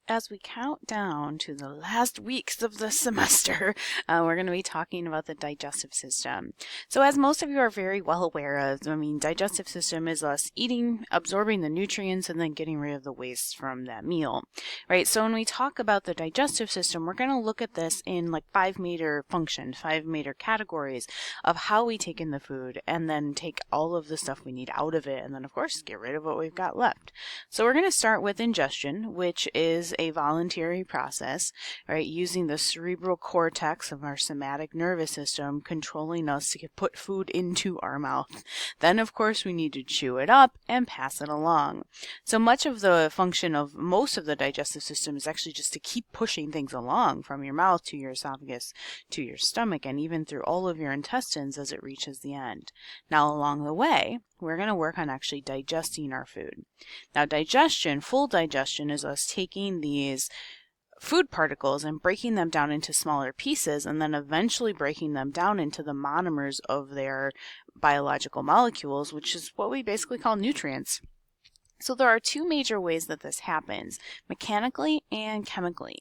as we count down to the last weeks of the semester, we're going to be talking about the digestive system. So as most of you are very well aware of, digestive system is us eating, absorbing the nutrients, and then getting rid of the waste from that meal, right? So when we talk about the digestive system, we're going to look at this in like five major categories of how we take in the food and then take all of the stuff we need out of it, and then of course get rid of what we've got left. So we're going to start with ingestion, which is a voluntary process, right, using the cerebral cortex of our somatic nervous system controlling us to put food into our mouth. Then, of course, we need to chew it up and pass it along. So much of the function of most of the digestive system is actually just to keep pushing things along from your mouth to your esophagus to your stomach and even through all of your intestines as it reaches the end. Now, along the way, we're going to work on actually digesting our food. Now, full digestion is us taking these food particles and breaking them down into smaller pieces and then eventually breaking them down into the monomers of their biological molecules, which is what we basically call nutrients. So there are two major ways that this happens, mechanically and chemically.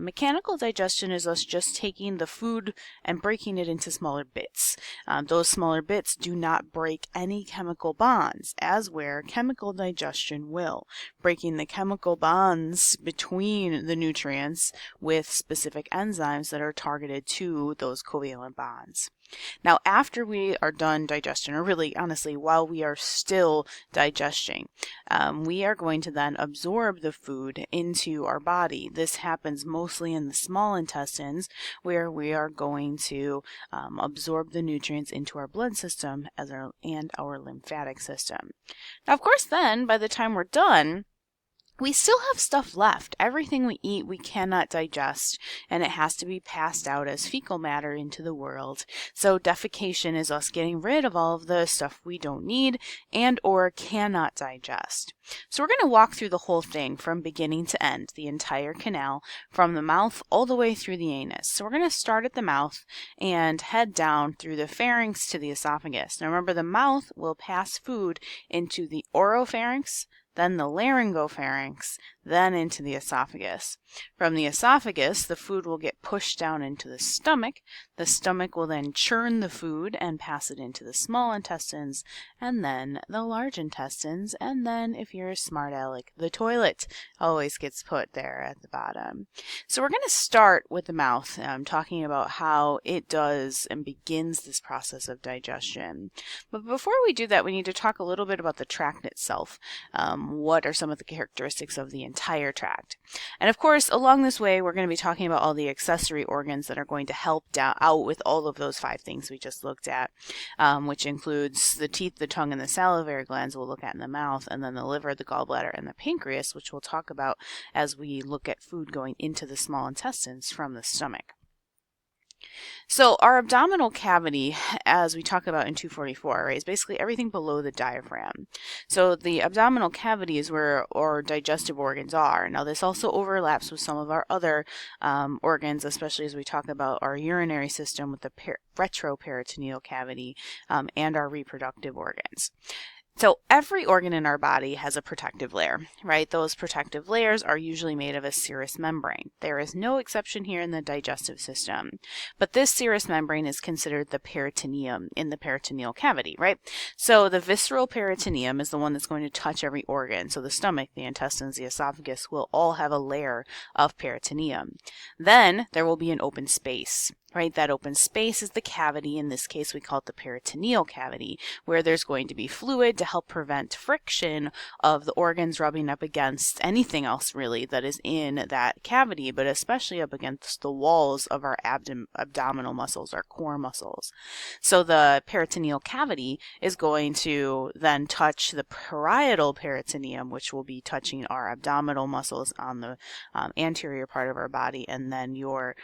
Mechanical digestion is us just taking the food and breaking it into smaller bits. Those smaller bits do not break any chemical bonds, as where chemical digestion will, breaking the chemical bonds between the nutrients with specific enzymes that are targeted to those covalent bonds. Now, after we are done digestion, or really, honestly, while we are still digesting, we are going to then absorb the food into our body. This happens mostly in the small intestines, where we are going to absorb the nutrients into our blood system and our lymphatic system. Now, of course, then, by the time we're done, we still have stuff left. Everything we eat we cannot digest, and it has to be passed out as fecal matter into the world. So defecation is us getting rid of all of the stuff we don't need and or cannot digest. So we're going to walk through the whole thing from beginning to end, the entire canal, from the mouth all the way through the anus. So we're going to start at the mouth and head down through the pharynx to the esophagus. Now remember, the mouth will pass food into the oropharynx, then the laryngopharynx, then into the esophagus. From the esophagus, the food will get pushed down into the stomach. The stomach will then churn the food and pass it into the small intestines, and then the large intestines, and then, if you're a smart aleck, the toilet always gets put there at the bottom. So we're going to start with the mouth, talking about how it does and begins this process of digestion. But before we do that, we need to talk a little bit about the tract itself. What are some of the characteristics of the entire tract? And of course, along this way, we're going to be talking about all the accessory organs that are going to help out with all of those five things we just looked at, which includes the teeth, the tongue, and the salivary glands we'll look at in the mouth, and then the liver, the gallbladder, and the pancreas, which we'll talk about as we look at food going into the small intestines from the stomach. So our abdominal cavity, as we talk about in 244, right, is basically everything below the diaphragm. So the abdominal cavity is where our digestive organs are. Now this also overlaps with some of our other organs, especially as we talk about our urinary system with the retroperitoneal cavity and our reproductive organs. So every organ in our body has a protective layer, right? Those protective layers are usually made of a serous membrane. There is no exception here in the digestive system. But this serous membrane is considered the peritoneum in the peritoneal cavity, right? So the visceral peritoneum is the one that's going to touch every organ. So the stomach, the intestines, the esophagus will all have a layer of peritoneum. Then there will be an open space. Right, that open space is the cavity. In this case, we call it the peritoneal cavity, where there's going to be fluid to help prevent friction of the organs rubbing up against anything else really that is in that cavity, but especially up against the walls of our abdominal muscles, our core muscles. So the peritoneal cavity is going to then touch the parietal peritoneum, which will be touching our abdominal muscles on the anterior part of our body, and then your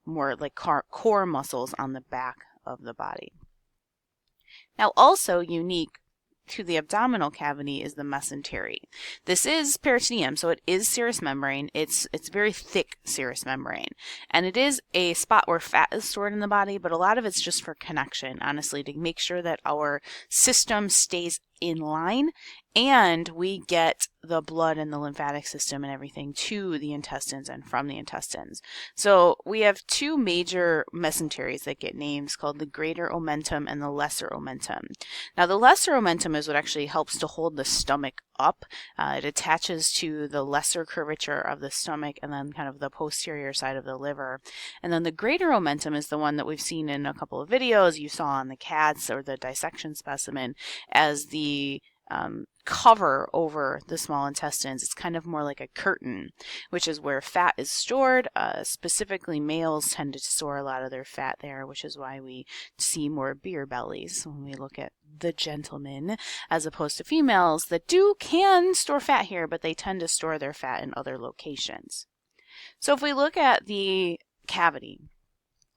more like core muscles on the back of the body. Now, also unique to the abdominal cavity is the mesentery. This is peritoneum, so it is serous membrane. It's very thick serous membrane, and it is a spot where fat is stored in the body, but a lot of it's just for connection, honestly, to make sure that our system stays in line, and we get the blood and the lymphatic system and everything to the intestines and from the intestines. So we have two major mesenteries that get names called the greater omentum and the lesser omentum. Now the lesser omentum is what actually helps to hold the stomach up. It attaches to the lesser curvature of the stomach and then kind of the posterior side of the liver. And then the greater omentum is the one that we've seen in a couple of videos you saw on the cats or the dissection specimen as the cover over the small intestines. It's kind of more like a curtain, which is where fat is stored. Specifically, males tend to store a lot of their fat there, which is why we see more beer bellies when we look at the gentlemen, as opposed to females that can store fat here, but they tend to store their fat in other locations. So if we look at the cavity,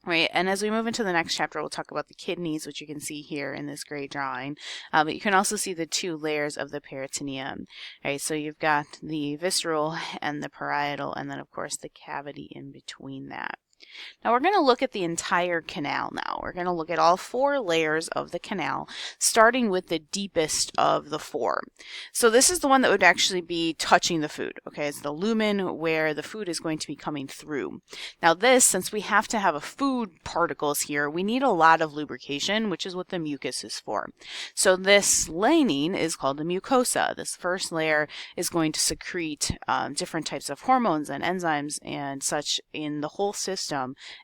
right, and as we move into the next chapter, we'll talk about the kidneys, which you can see here in this gray drawing, but you can also see the two layers of the peritoneum, right? So you've got the visceral and the parietal, and then of course the cavity in between that. Now we're going to look at the entire canal now. We're going to look at all 4 layers of the canal, starting with the deepest of the 4. So this is the one that would actually be touching the food, okay? It's the lumen where the food is going to be coming through. Now this, since we have to have a food particles here, we need a lot of lubrication, which is what the mucus is for. So this lining is called the mucosa. This first layer is going to secrete different types of hormones and enzymes and such in the whole system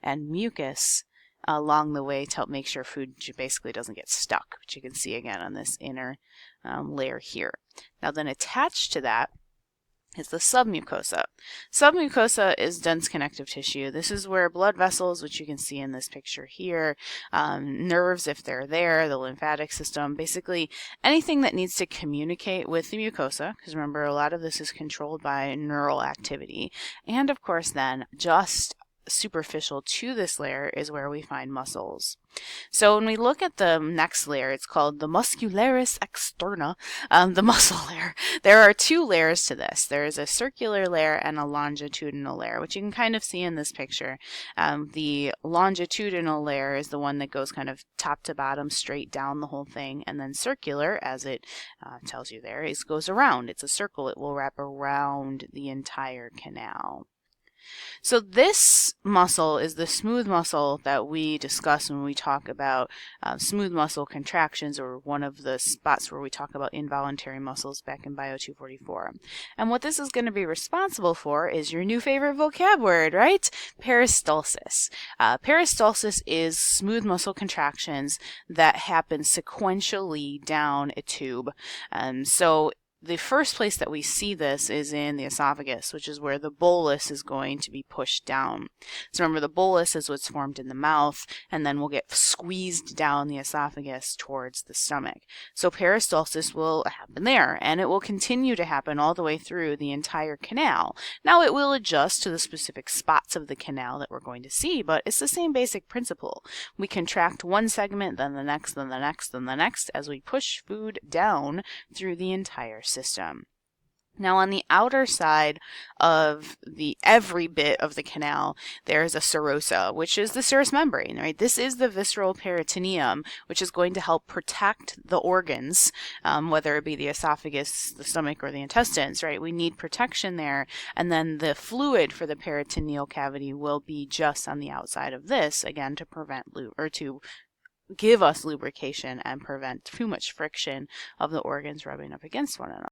and mucus along the way to help make sure food basically doesn't get stuck, which you can see again on this inner layer here. Now then attached to that is the submucosa. Submucosa is dense connective tissue. This is where blood vessels, which you can see in this picture here, nerves if they're there, the lymphatic system, basically anything that needs to communicate with the mucosa, because remember a lot of this is controlled by neural activity, and of course then just superficial to this layer is where we find muscles. So when we look at the next layer, it's called the muscularis externa, the muscle layer. There are 2 layers to this. There is a circular layer and a longitudinal layer, which you can kind of see in this picture. The longitudinal layer is the one that goes kind of top to bottom straight down the whole thing, and then circular, as it tells you there, goes around. It's a circle. It will wrap around the entire canal. So this muscle is the smooth muscle that we discuss when we talk about smooth muscle contractions, or one of the spots where we talk about involuntary muscles back in Bio 244. And what this is going to be responsible for is your new favorite vocab word, right? Peristalsis. Peristalsis is smooth muscle contractions that happen sequentially down a tube. So the first place that we see this is in the esophagus, which is where the bolus is going to be pushed down. So remember, the bolus is what's formed in the mouth, and then will get squeezed down the esophagus towards the stomach. So peristalsis will happen there, and it will continue to happen all the way through the entire canal. Now it will adjust to the specific spots of the canal that we're going to see, but it's the same basic principle. We contract one segment, then the next, then the next, then the next, as we push food down through the entire system. Now on the outer side of every bit of the canal, there's a serosa, which is the serous membrane, right? This is the visceral peritoneum, which is going to help protect the organs, whether it be the esophagus, the stomach, or the intestines, right? We need protection there. And then the fluid for the peritoneal cavity will be just on the outside of this, again, to prevent to give us lubrication and prevent too much friction of the organs rubbing up against one another.